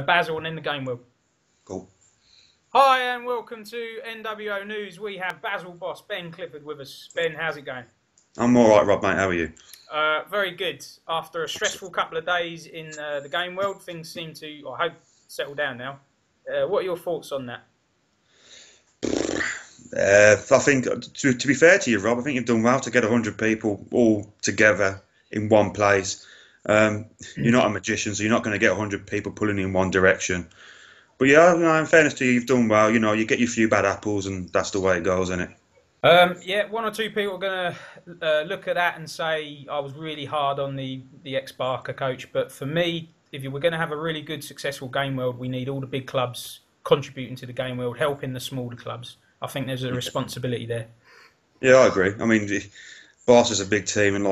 Basle and in the game world. Cool. Hi and welcome to NWO News. We have Basle boss Ben Clifford with us. Ben, how's it going? I'm all right, Rob, mate. How are you? Very good. After a stressful couple of days in the game world, things seem to, I hope, settle down now. What are your thoughts on that? I think, to be fair to you, Rob, I think you've done well to get 100 people all together in one place. You're not a magician, so you're not going to get 100 people pulling in one direction. But yeah, in fairness to you, you've done well. You know, you get your few bad apples, and that's the way it goes, isn't it? Yeah, one or two people are going to look at that and say I was really hard on the ex-Barker coach. But for me, if you were going to have a really good, successful game world, we need all the big clubs contributing to the game world, helping the smaller clubs. I think there's a responsibility there. Yeah, I agree. I mean, Basle is a big team, and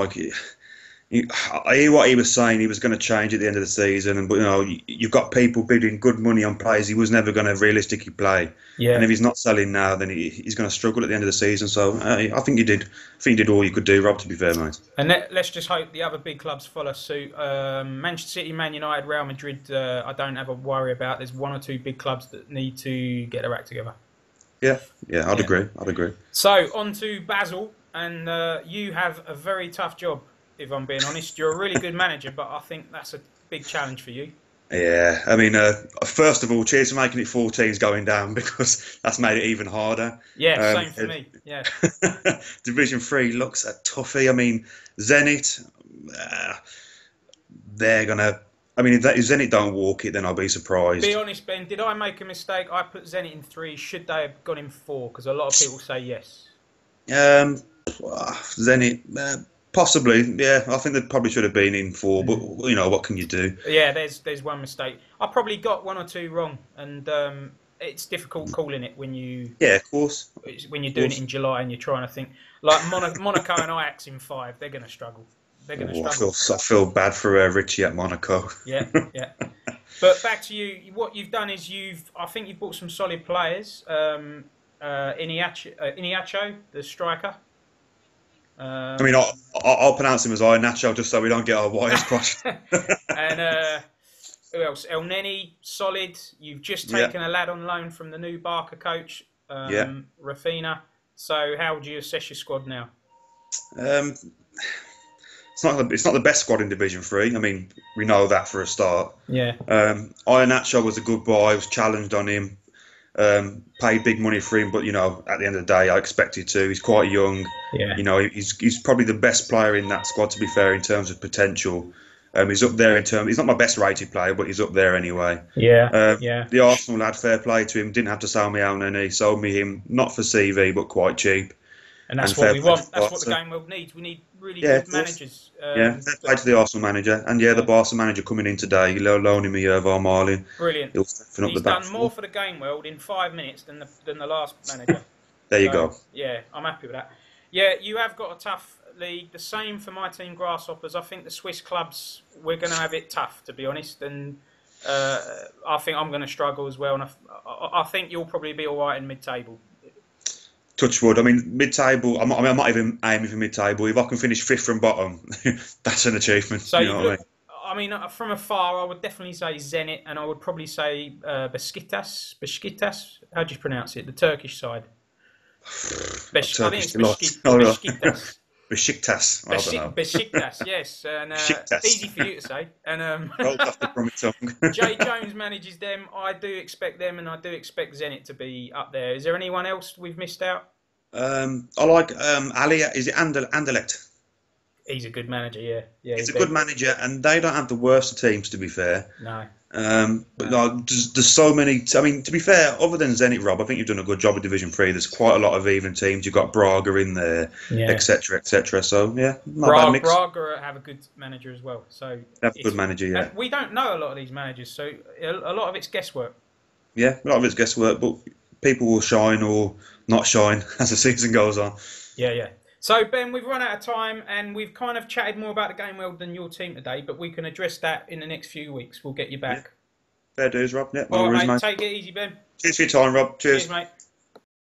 I hear what he was saying. He was going to change at the end of the season, and you've got people bidding good money on players he was never going to realistically play. Yeah. And if he's not selling now, then he's going to struggle at the end of the season. So I think you did. I think you did all you could do, Rob. To be fair, mate. And let's just hope the other big clubs follow suit. Manchester City, Man United, Real Madrid. I don't have a worry about. There's one or two big clubs that need to get their act together. Yeah, I'd agree. I'd agree. So on to Basle, and you have a very tough job. If I'm being honest, you're a really good manager, but I think that's a big challenge for you. Yeah, I mean, first of all, cheers for making it 4 teams going down, because that's made it even harder. Yeah, same for me. Yeah. Division 3 looks a toughie. I mean, Zenit, they're gonna. I mean, if Zenit don't walk it, then I'll be surprised. Be honest, Ben. Did I make a mistake? I put Zenit in 3. Should they have gone in 4? Because a lot of people say yes. Zenit. Possibly, yeah. I think they probably should have been in 4, but what can you do? Yeah, there's one mistake. I probably got 1 or 2 wrong, and it's difficult calling it when you. Yeah, of course. When you're doing it in July and you're trying to think like Monaco and Ajax in 5, they're going to struggle. They're going to struggle. I feel bad for Richie at Monaco. Yeah. But back to you. What you've done is I think you've bought some solid players. Iniacho, the striker. I mean, I'll pronounce him as Nacho, just so we don't get our wires crossed. And who else? El Neni, solid. You've just taken a lad on loan from the new Barker coach, Rafina. So how would you assess your squad now? It's not the best squad in Division 3. I mean, we know that for a start. Yeah. Nacho was a good boy. I was challenged on him. Paid big money for him, but at the end of the day, I expected to. He's quite young. Yeah. He's probably the best player in that squad, to be fair, in terms of potential. He's up there in terms. He's not my best rated player, but he's up there anyway. Yeah. The Arsenal lad, fair play to him. Didn't have to sell me out, and he sold me him not for CV, but quite cheap. And that's what we want. That's what the game world needs. We need really good managers. Fair play to the Arsenal manager. And the Barca manager coming in today, loaning me Marlin. Brilliant. He's done more for the game world in 5 minutes than the last manager. There you go. Yeah, I'm happy with that. Yeah, you have got a tough league. The same for my team, Grasshoppers. I think the Swiss clubs, we're going to have it tough, to be honest. And I think I'm going to struggle as well. And I think you'll probably be all right in mid-table. Touch wood. I mean, mid-table. I'm not even aiming for mid-table. If I can finish 5th from bottom, that's an achievement. So what I mean, from afar, I would definitely say Zenit, and I would probably say Besiktas. Besiktas. How do you pronounce it? The Turkish side. I think it's Besiktas. Besiktas. Besiktas, yes. And easy for you to say. And Jay Jones manages them. I do expect them, and I do expect Zenit to be up there. Is there anyone else we've missed out? I like Ali. Is it Anderlecht? He's a good manager, yeah. He's a good manager, and they don't have the worst of teams, to be fair. No. But there's so many. I mean, to be fair, other than Zenit, Rob, I think you've done a good job with Division 3. There's quite a lot of even teams. You've got Braga in there, etc., etc. So not a bad mix. Braga have a good manager as well. So they have a good manager, yeah. And we don't know a lot of these managers, so a lot of it's guesswork. Yeah, a lot of it's guesswork, but people will shine or not shine as the season goes on. Yeah. So, Ben, we've run out of time, and we've kind of chatted more about the game world than your team today, but we can address that in the next few weeks. We'll get you back. Yeah. Fair dues, Rob. Yeah, all right, mate. Take it easy, Ben. Cheers for your time, Rob. Cheers mate.